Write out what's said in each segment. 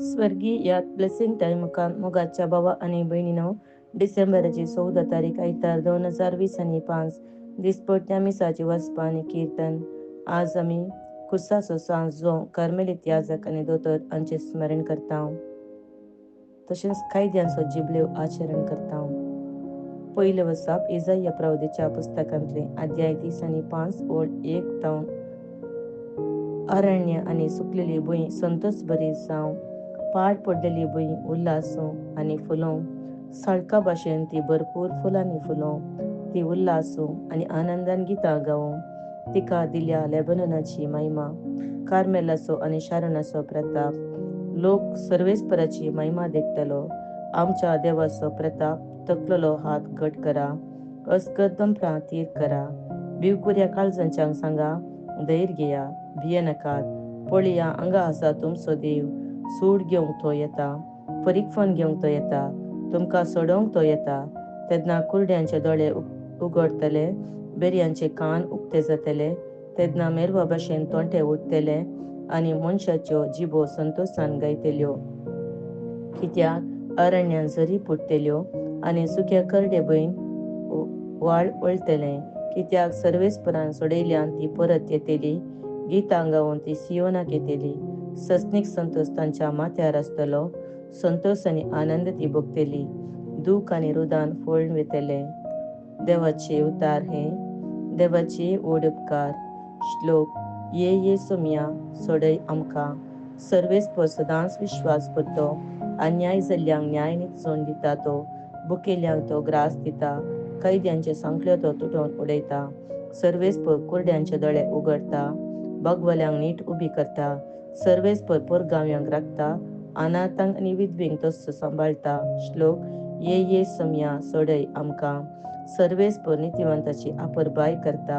स्वर्गीय या ब्लेसिंग टायमुखान मोगाच्या भावा आणि भयणीनो, डिसेंबराची 14 तारीख आयतार 2020 आणि 5 दिसपट्ट्या मिसाची वचपा आणि कीर्तन. आज आम्ही कुसाचो सांज जो कार्मेलीत याजक आणि दोतोर हांचे स्मरण करता. तशेंच कायद्यांचो जिबल्यो आचरण करता. पयले वसाप इजाया प्रवदेच्या पुस्तकांतले अध्याय 30 आणि 5 ओळ 1 तावन. अरण्य आणि सुकलेली भुंय संतोष बरी जावं, पाड पडलेली भुंय उल्हासूं आणि फुलों, सळका भाशेन ती भरपूर फुलांनी फुलों, ती उल्हासूं आणि आनंदान गितां गावों. तिका दिल्या लेबनोनाची महिमा, कार्मेलाचो आणि शारोनाचो प्रताप. लोक सर्वेस्पराची महिमा देखतलो. आमच्या देवाचो प्रताप तकलेलो हात घट करा, अस्कदंपरां तीर करा. भिवकुऱ्या काळजांच्यांक सांगा, धैर्य घेया, भिये नाकात. पळया, हांगा आसा तुमचो देव. सूड घेवंक तो येता, परीक्षण घेवंक तो येता, तुमकां सोडोवंक तो येता. तेन्ना कुरड्यांचे दोळे उगडतले, बेऱ्यांचे कान उक्ते जातले. तेन्ना मेरवा भाशेन तोंटे उठतले आनी मनशाच्यो जिबो संतोषान गायतल्यो. कित्याक अरण्यान झरी फुटतल्यो आनी सुक्या करडे भुंयन वाळ वळतलें. कित्याक सर्वेस्परान सोडयल्यान ती परत येतली, गितां गावून ती सियोनाक येतली. सस्नीक संतोष तांच्या माथ्यार आसतलो, संतोष आनी आनंद ती भोगतली. दूख आनी रुदान फळून वेतले. देवाचे उतार हे. देवाचे ओड उपकार. श्लोक. ये सोम्या, सोडय आमकां. सर्वेस्पर सदांच विश्वास करतो. अन्याय जाल्ल्यांक न्याय निपजोवन दिता तो. भुकेल्यांक तो ग्रास दिता. कैद्यांचे सांखळ्यो तो तुटोवन उडयता. सर्वेस्पर कुरड्यांचे दोळे उगडता. भगवल्यांक नीट उबी करता. सर्वेस्पर पोरगांव्यांक राखता. अनाथांक आनी विधवेंक तस्सो सांबाळता. श्लोक. ये सोम्या, सोडय आमकां. सर्वेस्पर नितिवंताची आपुरबाय करता,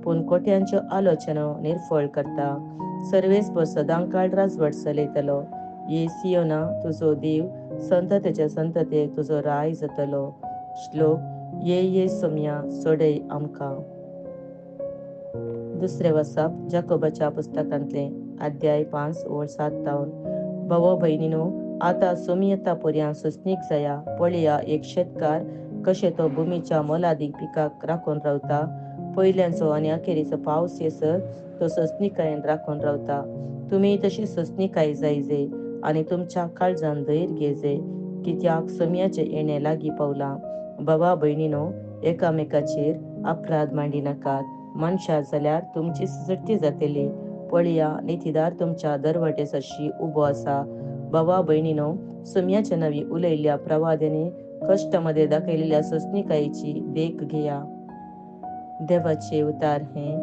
पूण कोट्यांच्यो आलोचनो निर्फळ करता. सर्वेस्पर सदांकाळ राजवट चलयतलो. ये सियोना, तुजो देव संततेच्या संततेक तुजो राय जातलो. श्लोक. ये सोम्या, सोडय आमकां. दुसरे वसाप जाकोबाच्या पुस्तकांतले अध्याय 5 ओळ 7 तावन. भावो भयणीनो, आतां सोमी येता पर्यंत सुस्नीक जाया. पळया, एक शेतकार कशे तो भुमीच्या मोलादीक पिकाक राखून रावता. पयल्यांचो आनी अखेरीचो पावस येसर तो सस्नीकायेन राखून रावता. तुमी तशी सस्नीकाय जायजे आनी तुमच्या काळजान धैर्य घेजे, कित्याक सोम्याचे येणें लागीं पावलां. भावा भयणीनो, एकामेकाचेर अपराध मांडी नाकात. मनशां जाल्यार तुमची सुटी जातली. पळया, नितीदार तुमच्या दरवटेसारशी उबो आसा. भावा भयणीनो, सोम्याच्या नांवी उलयल्ल्या प्रवाद्याने कश्टामध्ये दाखयलेल्या सस्नीकायेची देख घेया. देवाचे उतार हे.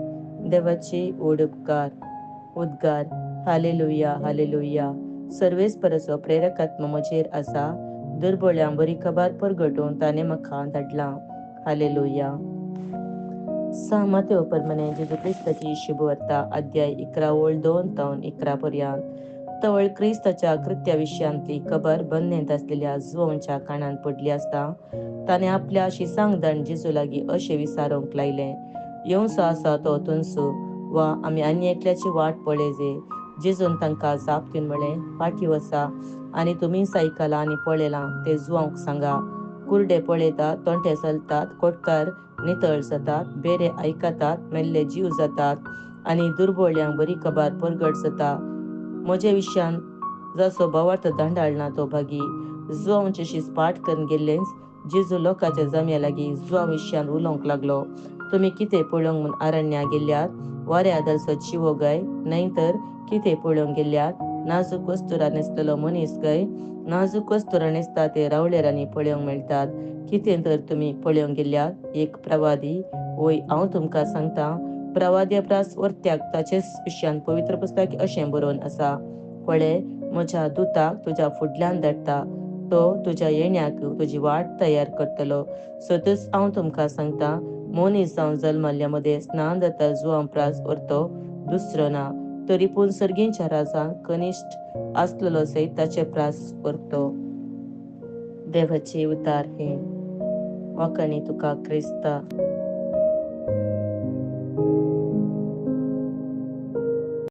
देवाचे ओड उद्गार. Hallelujah, hallelujah. सर्वेस्पराचो प्रेरकात्मा म्हजेर आसा. दुर्बळ्यांक बरी खबर परगटून ताणें म्हाका धाडलां. हालेलुया. मातेव परमने जेजू क्रिस्ताची शुभवार्ता अध्याय 11 ओळ 2 तावन 11 पर्यंत. तवळ क्रिस्ताच्या कृत्याविशयांतली खबर बंदेंत आसलेल्या जुवांच्या कानान पडली आसता ताणें आपल्या शिसांगदान जेजू लागीं अशें विचारूंक लायलें, येवंसो आसा तो तुनसू, वा आमी आनी एकल्याची वाट पळयजे. जेजून तांकां जाप दिवन म्हळें, फाटीं वचा आनी तुमीच आयकलां आनी पळयलां तें जुवांक सांगा. कुरडे पळयतात, तोंटे चलतात, कोटकार नितळ जातात, बेरे आयकतात, मेल्ले जीव जातात आनी दुर्बळ्यांक बरी खबर परगट जाता. म्हजे विशयान जाचो भावार्थ धांडाळना तो भागी. जुवांचे शीस पाठ करून गेल्लेच जेजू लोकांच्या जम्या लागीं जुवां विशयान उलोवंक लागलो. तुमी कितें पळोवंक म्हूण अरण्याक गेल्यात? वाऱ्यादलचो चिवो काय? न्हय तर कितें पळोवंक गेल्यात? नाजूक वस्तुरां न्हेसलेलो मनीस काय? नाजूक वस्तुरां न्हेसता ते रावळेरांनी पळोवंक मेळटात. कितें तर तुमी पळोवंक गेल्यात? एक प्रवादी? वय, हांव तुमकां सांगता, प्रवाद्या प्रास वर्त्याक ताचेच विशयान पवित्र पुस्तकांत अशें बरोवन आसा. पळय, म्हज्या दुताक तुज्या फुडल्यान धाडटा. तो तुज्या येण्याक तुजी वाट तयार करतलो. सतच हांव तुमकां सांगता, मनीस जावन जल्मल्ल्या मदें स्नान जाता जुवां प्रास व्हरतो दुसरो ना, तरी पूण सर्गींच्या राजांत कनिश्ठ आसलेलो सयत ताचे प्रास व्हरतो. देवाचे उतार हे. वाखाणी तुका क्रिस्ता.